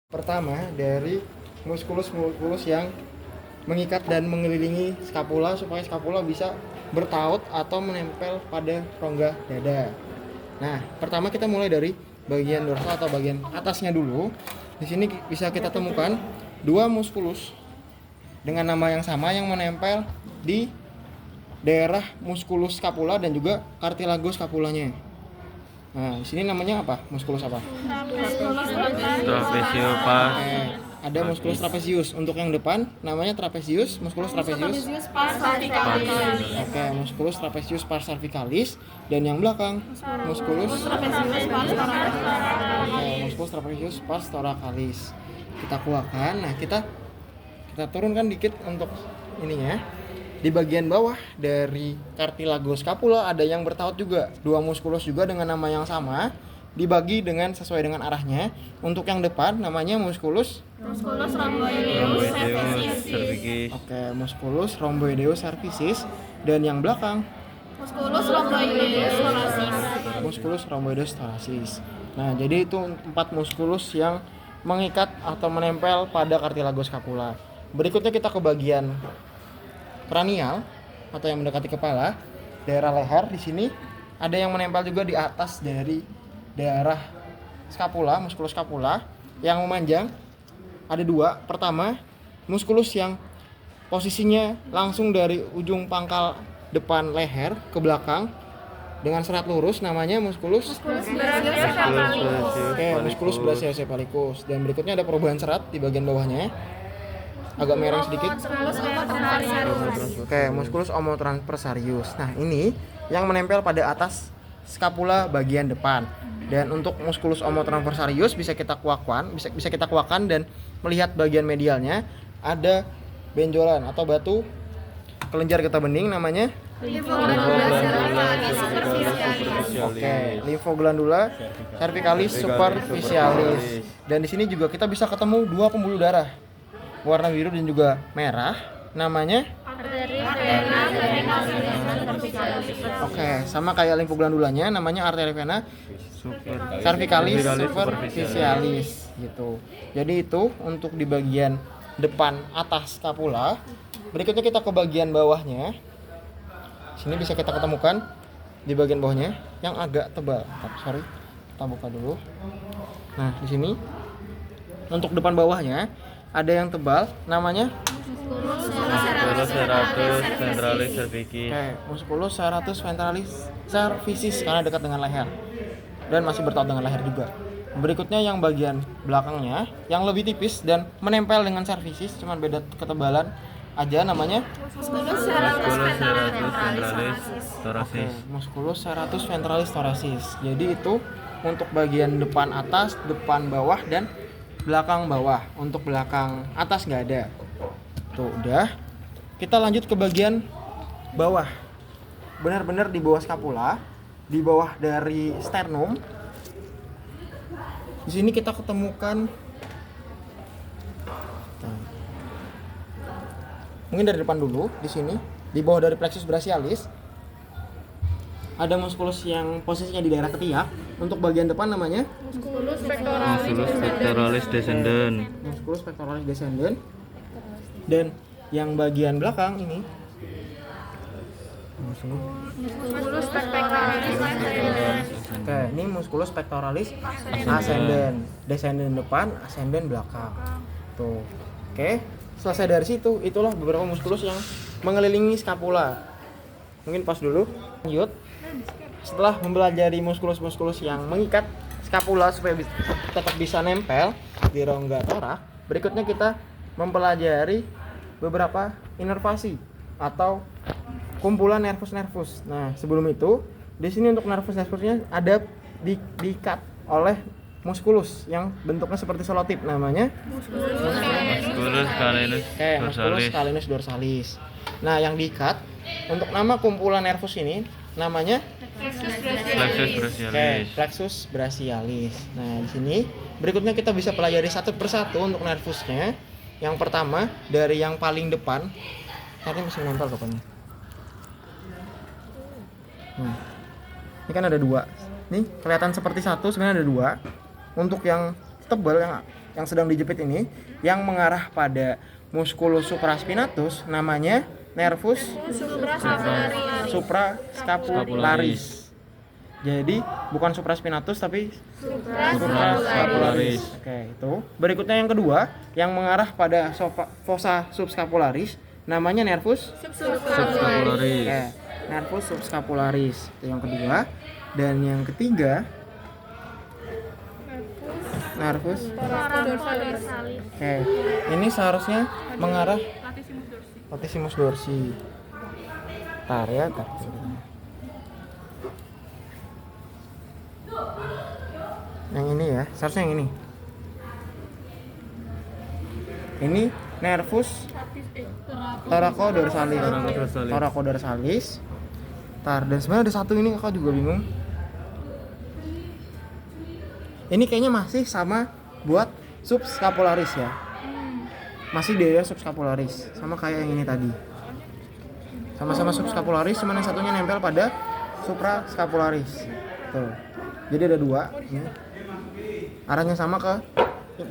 Pertama dari muskulus yang mengikat dan mengelilingi skapula supaya skapula bisa bertaut atau menempel pada rongga dada. Nah, pertama kita mulai dari bagian dorsal atau bagian atasnya dulu. Di sini bisa kita temukan dua muskulus dengan nama yang sama yang menempel di daerah muskulus skapula dan juga cartilago skapulanya. Nah, di sini namanya apa? Muskulus apa? Trapeziopus. Ada muskulus trapezius. Untuk yang depan namanya trapezius, muskulus trapezius. Oke, muskulus trapezius pars cervicalis. Dan yang belakang muskulus trapezius pars thoracalis. Kita kuatkan. Nah, kita turunkan dikit untuk ininya. Di bagian bawah dari cartilago scapula ada yang bertaut juga, dua muskulus juga dengan nama yang sama, dibagi dengan sesuai dengan arahnya. Untuk yang depan namanya muskulus Rhomboideus cervicis. Oke, muskulus rhomboideus cervicis. Dan yang belakang muskulus rhomboideus thoracis. Nah, jadi itu 4 muskulus yang mengikat atau menempel pada cartilago scapula. Berikutnya kita ke bagian kranial atau yang mendekati kepala, daerah leher. Di sini ada yang menempel juga di atas dari daerah skapula, muskulus skapula yang memanjang. Ada dua. Pertama, muskulus yang posisinya langsung dari ujung pangkal depan leher ke belakang dengan serat lurus, namanya muskulus brachiocephalicus. Dan berikutnya ada perubahan serat di bagian bawahnya, agak merah sedikit. Oke, muskulus omotransversarius. Nah, ini yang menempel pada atas skapula bagian depan. Dan untuk muskulus omotransversarius bisa kita kuakkan dan melihat bagian medialnya ada benjolan atau batu kelenjar getah bening, namanya limfoglandula cervicalis superficialis. Dan di sini juga kita bisa ketemu dua pembuluh darah warna biru dan juga merah, namanya sama kayak limfoglandulanya, namanya arteri vena cervicalis superficialis gitu. Jadi itu untuk di bagian depan atas skapula. Berikutnya kita ke bagian bawahnya. Sini bisa kita ketemukan di bagian bawahnya yang agak tebal. Kita buka dulu. Nah, di sini untuk depan bawahnya ada yang tebal, namanya Musculus serratus ventralis cervicis. musculus serratus ventralis cervicis karena dekat dengan leher dan masih bertaut dengan leher juga. Berikutnya yang bagian belakangnya yang lebih tipis dan menempel dengan cervicis, cuman beda ketebalan aja, namanya Musculus serratus ventralis thoracis. musculus serratus ventralis thoracis. Jadi itu untuk bagian depan atas, depan bawah, dan belakang bawah. Untuk belakang atas nggak ada. Tuh udah. Kita lanjut ke bagian bawah. Benar-benar di bawah skapula, di bawah dari sternum. Di sini kita ketemukan, mungkin dari depan dulu. Di sini di bawah dari plexus brachialis ada muskulus yang posisinya di daerah ketiak. Untuk bagian depan namanya Musculus pectoralis descendens. musculus pectoralis descendens. Dan yang bagian belakang ini ini musculus pectoralis ascendens. Descendens depan, ascendens belakang. Tuh. Oke, selesai dari situ, itulah beberapa muskulus yang mengelilingi skapula. Mungkin pas dulu. Lanjut. Setelah mempelajari muskulus-muskulus yang mengikat skapula supaya tetap bisa nempel di rongga torak, berikutnya kita mempelajari beberapa inervasi atau kumpulan nervus-nervus. Nah, sebelum itu, di sini untuk nervus-nervusnya ada diikat oleh muskulus yang bentuknya seperti selotip, namanya musculus calenus dorsalis. Nah, yang diikat untuk nama kumpulan nervus ini namanya plexus brachialis. Nah, di sini berikutnya kita bisa pelajari satu persatu untuk nervusnya. Yang pertama dari yang paling depan. Tadi masih nempel rupanya. Ini kan ada dua. Nih kelihatan seperti satu, sebenarnya ada dua. Untuk yang tebal, yang yang sedang dijepit ini yang mengarah pada musculus supraspinatus namanya nervus supraskapularis. Jadi bukan supraspinatus tapi supraskapularis. Oke, itu. Berikutnya yang kedua yang mengarah pada fossa subscapularis namanya nervus Subscapularis. Oke, nervus subscapularis itu yang kedua. Dan yang ketiga nervus. Oke, ini seharusnya mengarah latissimus dorsi. Tar ya, tar. Yang ini ya, seharusnya yang ini. Ini nervus thoraco-dorsalis. Thoraco-dorsalis. Tar, dan sebenarnya ada satu ini kakak juga bingung. Ini kayaknya masih sama buat subscapularis ya. Masih di area subscapularis, sama kayak yang ini tadi. Sama-sama subscapularis, cuman yang satunya nempel pada supraskapularis. Tuh. Jadi ada dua. Ini. Arahnya sama ke,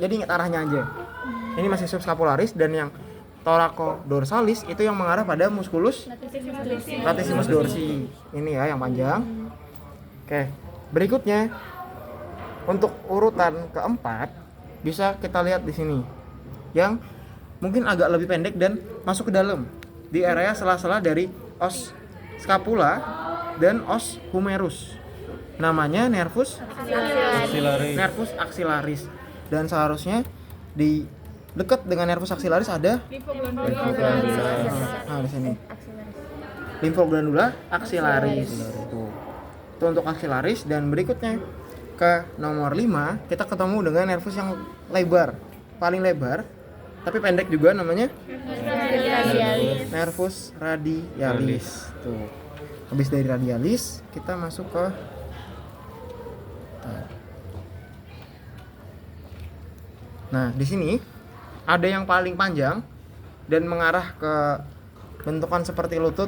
jadi ingat arahnya aja. Ini masih subscapularis dan yang thoraco-dorsalis itu yang mengarah pada musculus latissimus dorsi. Ini ya yang panjang. Oke, berikutnya untuk urutan keempat bisa kita lihat di sini. Yang mungkin agak lebih pendek dan masuk ke dalam di area sela-sela dari os scapula dan os humerus. Namanya nervus axillaris. Dan seharusnya di dekat dengan nervus axillaris ada nah di sini limfoglandula axillaris. Itu untuk axillaris. Dan berikutnya ke nomor 5 kita ketemu dengan nervus yang lebar, paling lebar tapi pendek juga, namanya nervus radialis. Tuh. Habis dari radialis kita masuk ke nah, di sini ada yang paling panjang dan mengarah ke bentukan seperti lutut,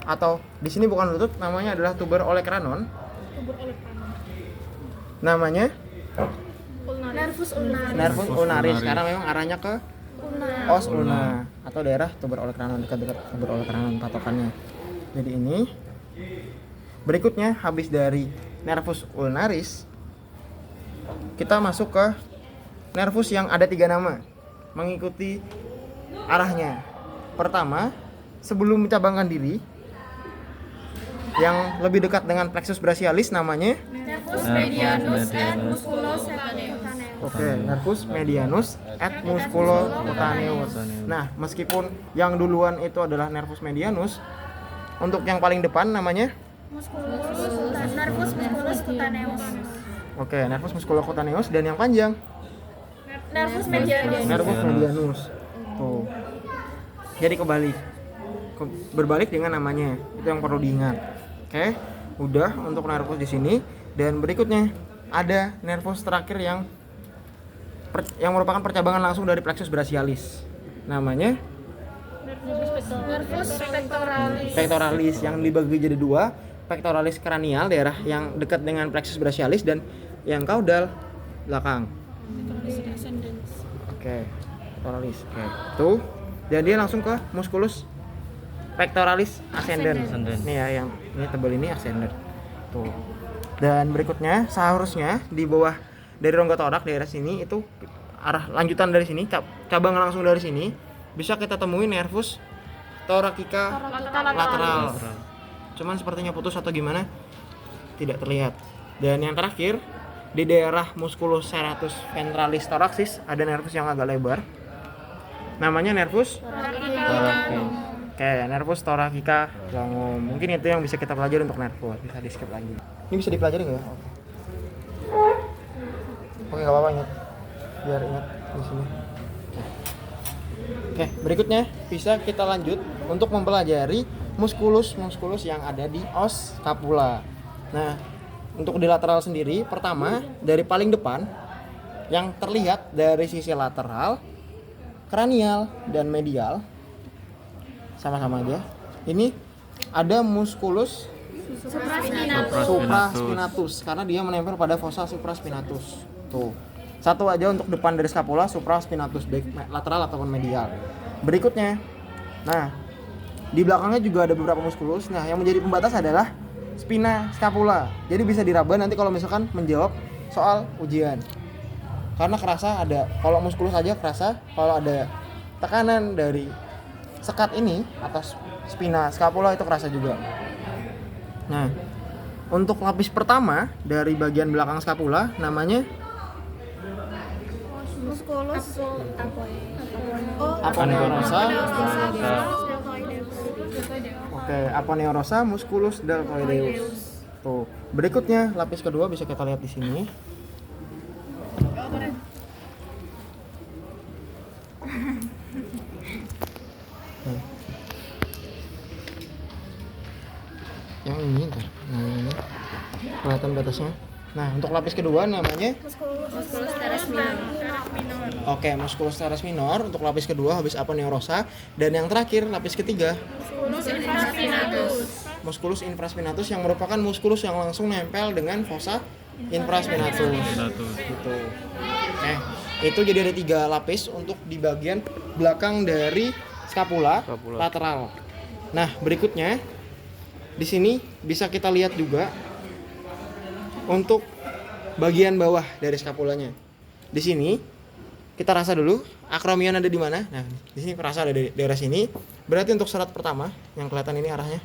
atau di sini bukan lutut, namanya adalah tuber olecranon. Namanya nervus ulnaris karena memang arahnya ke os ulna atau daerah tuber olecranon, dekat-dekat tuber olecranon patokannya. Jadi ini berikutnya habis dari nervus ulnaris kita masuk ke nervus yang ada 3 nama mengikuti arahnya. Pertama, sebelum mencabangkan diri yang lebih dekat dengan plexus brachialis namanya nervus medianus et musculocutaneus. Oke, nervus medianus et musculocutaneus. Nah, meskipun yang duluan itu adalah nervus medianus, untuk yang paling depan namanya Nervus musculocutaneus. oke, nervus musculocutaneus. Dan yang panjang Nervus medianus. nervus medianus. Tuh. Jadi kebalik. Berbalik dengan namanya. Itu yang perlu diingat. Oke, udah untuk nervus di sini. Dan berikutnya ada nervus terakhir yang merupakan percabangan langsung dari plexus brachialis. Namanya Nervus pectoralis. pectoralis, yang dibagi jadi 2, pectoralis kranial daerah yang dekat dengan plexus brachialis dan yang caudal belakang. Oke, pectoralis. Oke, tuh. Jadi dia langsung ke musculus pectoralis ascendens. Nih ya, yang ini tebal ini ascendens. Tuh. Dan berikutnya seharusnya di bawah dari rongga torak daerah sini itu arah lanjutan dari sini, cabang langsung dari sini bisa kita temui nervus thoracica lateral. Cuman sepertinya putus atau gimana tidak terlihat. Dan yang terakhir di daerah musculus serratus ventralis thoracis ada nervus yang agak lebar. Namanya nervus Oke, nervus thoracica longum. Mungkin itu yang bisa kita pelajari untuk nervus. Bisa di skip lagi. Ini bisa dipelajari nggak ya? Oke, nggak apa-apa, ingat. Biar ingat di sini. Oke, berikutnya bisa kita lanjut untuk mempelajari musculus yang ada di os scapula. Nah, untuk di lateral sendiri, pertama dari paling depan yang terlihat dari sisi lateral, kranial dan medial sama-sama aja. Ini ada musculus supraspinatus karena dia menempel pada fossa supraspinatus. Tuh. Satu aja untuk depan dari scapula, supraspinatus, baik lateral ataupun medial. Berikutnya, nah di belakangnya juga ada beberapa muskulus. Nah yang menjadi pembatas adalah spina scapula. Jadi bisa diraba nanti kalau misalkan menjawab soal ujian. Karena kerasa ada, kalau muskulus aja kerasa, kalau ada tekanan dari sekat ini atas spina scapula itu kerasa juga. Nah, untuk lapis pertama dari bagian belakang scapula namanya Musculus aponeurosa. Oke, aponeurosa musculus deltoideus. Tuh. Berikutnya lapis kedua bisa kita lihat di sini. Yang ini ntar. Nah, ini kelihatan batasnya. Nah, untuk lapis kedua namanya Musculus teres minor. oke, musculus teres minor untuk lapis kedua habis aponeurosa, dan yang terakhir lapis ketiga Musculus infraspinatus. musculus infraspinatus yang merupakan muskulus yang langsung nempel dengan fossa infraspinatus. Gitu. Oke, itu jadi ada 3 lapis untuk di bagian belakang dari scapula. Lateral. Nah, berikutnya di sini bisa kita lihat juga untuk bagian bawah dari scapulanya. Di sini kita rasa dulu akromion ada di mana. Nah, di sini rasa ada di daerah sini. Berarti untuk syarat pertama yang kelihatan ini arahnya.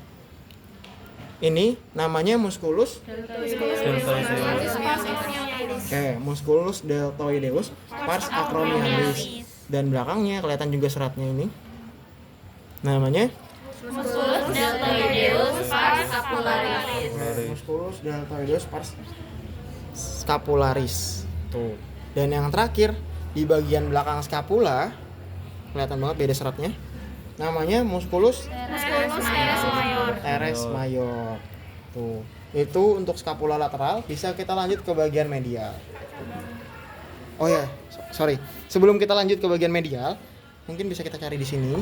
Ini namanya musculus oke, musculus deltoideus pars acromialis. Dan belakangnya kelihatan juga seratnya ini. Namanya Musculus deltoideus pars scapularis. musculus deltoideus pars scapularis. Tuh. Dan yang terakhir di bagian belakang scapula kelihatan banget beda seratnya. Namanya musculus teres mayor. Tuh. Itu untuk scapula lateral. Bisa kita lanjut ke bagian medial. Oh ya, sorry. Sebelum kita lanjut ke bagian medial, mungkin bisa kita cari di sini.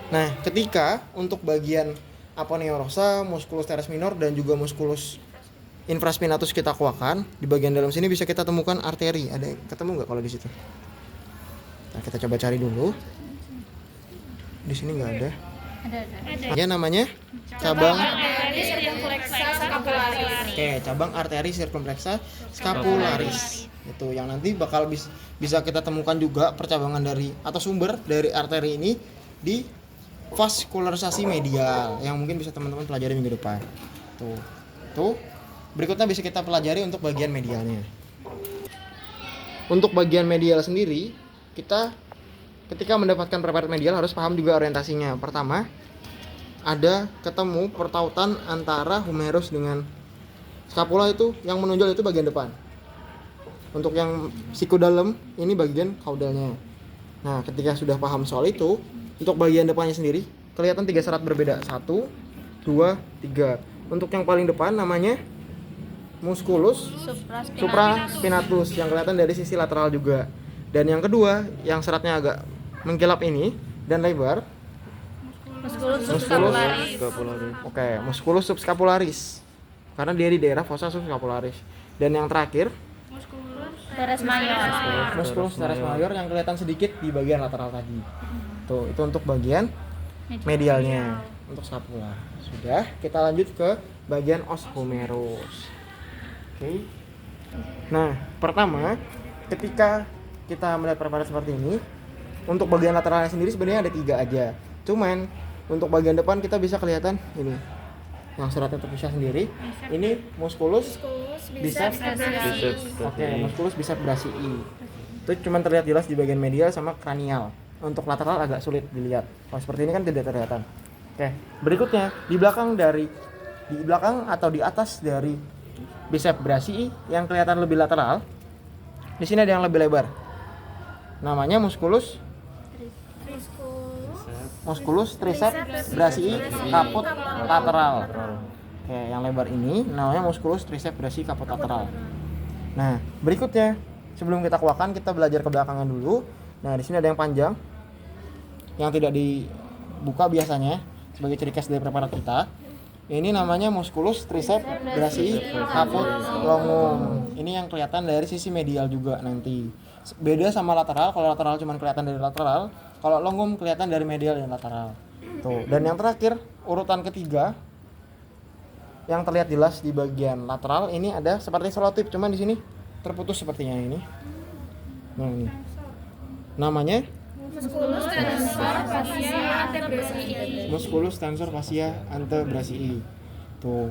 Nah, ketika untuk bagian aponeurosa, musculus teres minor dan juga musculus infraspinatus kita kuakan, di bagian dalam sini bisa kita temukan arteri. Ada ketemu nggak kalau di situ? Nah, kita coba cari dulu. Di sini nggak ada. Ya, namanya cabang Arteri circumflexa scapularis. Oke, cabang arteri circumflexa scapularis. Itu yang nanti bakal bisa kita temukan juga percabangan dari atau sumber dari arteri ini di vaskularisasi medial yang mungkin bisa teman-teman pelajari minggu depan. Tuh. Berikutnya bisa kita pelajari untuk bagian medialnya. Untuk bagian medial sendiri, kita ketika mendapatkan preparat medial harus paham juga orientasinya. Pertama, ada ketemu pertautan antara humerus dengan scapula, itu yang menonjol itu bagian depan. Untuk yang siku dalam ini bagian caudalnya. Nah, ketika sudah paham soal itu, untuk bagian depannya sendiri kelihatan 3 serat berbeda. 1, 2, 3. Untuk yang paling depan namanya musculus supraspinatus yang kelihatan dari sisi lateral juga. Dan yang kedua, yang seratnya agak mengkilap ini dan lebar, Musculus subscapularis. Oke, musculus subscapularis. Karena dia di daerah fossa subscapularis. Dan yang terakhir, teres mayor. musculus teres mayor yang kelihatan sedikit di bagian lateral tadi. Tuh, itu untuk bagian medialnya untuk scapula. Sudah, kita lanjut ke bagian os humerus. Oke. Nah, pertama, ketika kita melihat preparat seperti ini, untuk bagian lateralnya sendiri sebenarnya ada 3 aja. Cuman untuk bagian depan kita bisa kelihatan ini. Yang seratnya terpisah sendiri. Ini musculus biceps. Oke, musculus biceps brachii. Itu cuman terlihat jelas di bagian medial sama kranial. Untuk lateral agak sulit dilihat. Kalau seperti ini kan tidak terlihat. Oke, berikutnya di belakang atau di atas dari biceps brachii yang kelihatan lebih lateral. Di sini ada yang lebih lebar. Namanya musculus triceps brachii caput lateral. Oke, yang lebar ini namanya musculus triceps brachii caput lateral. Nah, berikutnya sebelum kita kuakan kita belajar ke belakangan dulu. Nah, di sini ada yang panjang yang tidak dibuka biasanya sebagai ciri khas dari preparat kita. Ini namanya musculus triceps brachii caput longum. Ini yang kelihatan dari sisi medial juga nanti. Beda sama lateral, kalau lateral cuma kelihatan dari lateral, kalau longum kelihatan dari medial dan lateral. Tuh. Dan yang terakhir, urutan ketiga yang terlihat jelas di bagian lateral ini ada seperti selotip, cuman di sini terputus sepertinya ini. Nah, ini. Namanya Muskulus tensor fascia antebrasii. musculus tensor fascia antebrasii. Tuh.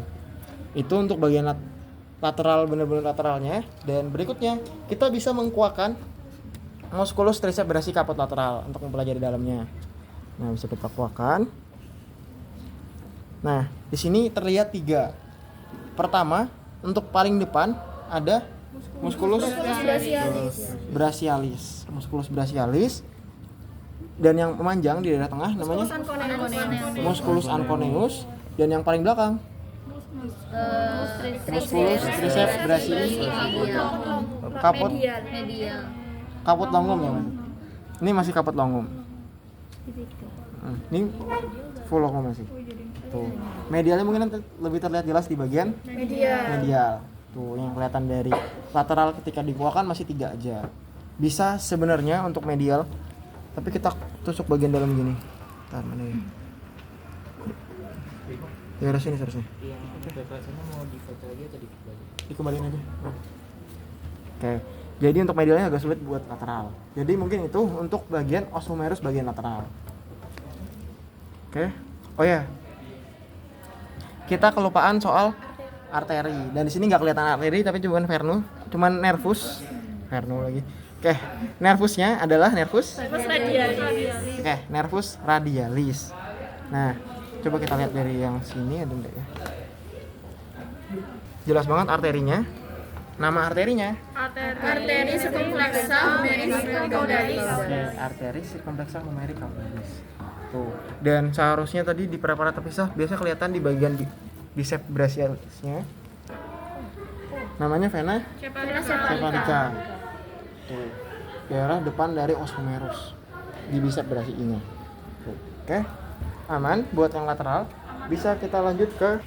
Itu untuk bagian lateral, benar-benar lateralnya. Dan berikutnya kita bisa mengkuakkan musculus triceps brachii kaput lateral untuk mempelajari dalamnya. Nah, bisa kita kuakkan. Nah, di sini terlihat 3. Pertama, untuk paling depan ada musculus brachialis. Musculus brachialis. Dan yang memanjang di daerah tengah namanya musculus anconeus. Dan yang paling belakang musculus triceps brachii kaput medial. kaput longum ya, Mas. Ini masih kaput longum. Ini full longum masih. Tuh. Medialnya mungkin nanti lebih terlihat jelas di bagian medial. Tuh, yang kelihatan dari lateral ketika dikuakkan masih 3 aja. Bisa sebenarnya untuk medial, tapi kita tusuk bagian dalam gini. Ntar mana ya? Di arah sini seharusnya. Mau difoto lagi atau dikit lagi? Dikembaliin aja. Oke. Jadi untuk medialnya agak sulit buat lateral. Jadi mungkin itu untuk bagian os humerus bagian lateral. Oke. Oh ya. Kita kelupaan soal arteri. Dan di sini nggak kelihatan arteri tapi cuman nervus. Vernu lagi. Oke. Nervusnya adalah nervus. Oke, nervus radialis. Nah, coba kita lihat dari yang sini ada enggak ya? Jelas banget arterinya. Nama arterinya? Arteri sirkumflexa humericaudalis. Oke, arteri sirkumflexa humericaudalis. Tuh. Dan seharusnya tadi di preparat terpisah biasa kelihatan di bagian biceps brachialisnya. Namanya vena cephalica. Tuh. Daerah depan dari os humerus di biceps brachii-nya. Tuh. Oke. Aman buat yang lateral. Bisa kita lanjut ke,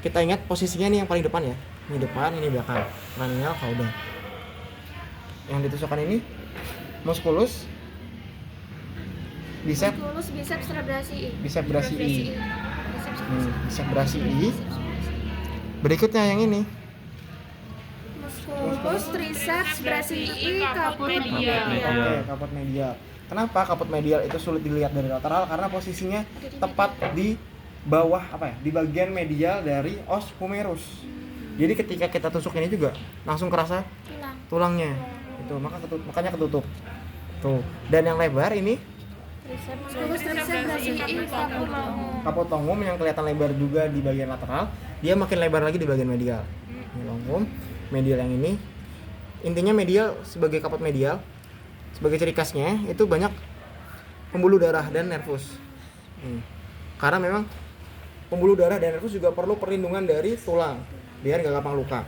kita ingat posisinya nih yang paling depan ya. Ini depan, ini belakang. Cranial cauda. Yang ditusukkan ini musculus biceps Biceps brachii. biceps brachii. Berikutnya yang ini Musculus triceps brachii kaput medial. Oke, kaput medial. Kenapa kaput medial itu sulit dilihat dari lateral? Karena posisinya tepat di bawah di bagian medial dari os humerus. Jadi ketika kita tusuk ini juga langsung kerasa tulangnya. Itu makanya ketutup. Tuh. Dan yang lebar ini Musculus triceps brachii kaput longum yang kelihatan lebar juga di bagian lateral. Dia makin lebar lagi di bagian medial. Ini longum, medial yang ini. Intinya medial sebagai kaput medial, sebagai ciri khasnya itu banyak pembuluh darah dan nervus. Karena memang pembuluh darah dan nervus juga perlu perlindungan dari tulang biar nggak gampang luka.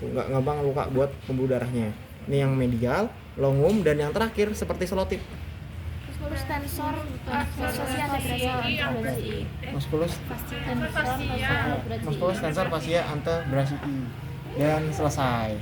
Nggak gampang luka buat pembuluh darahnya. Ini yang medial, longum, dan yang terakhir seperti selotip. Musculus tensor fascia antebrasii. Musculus tensor fascia antebrasii. Dan selesai.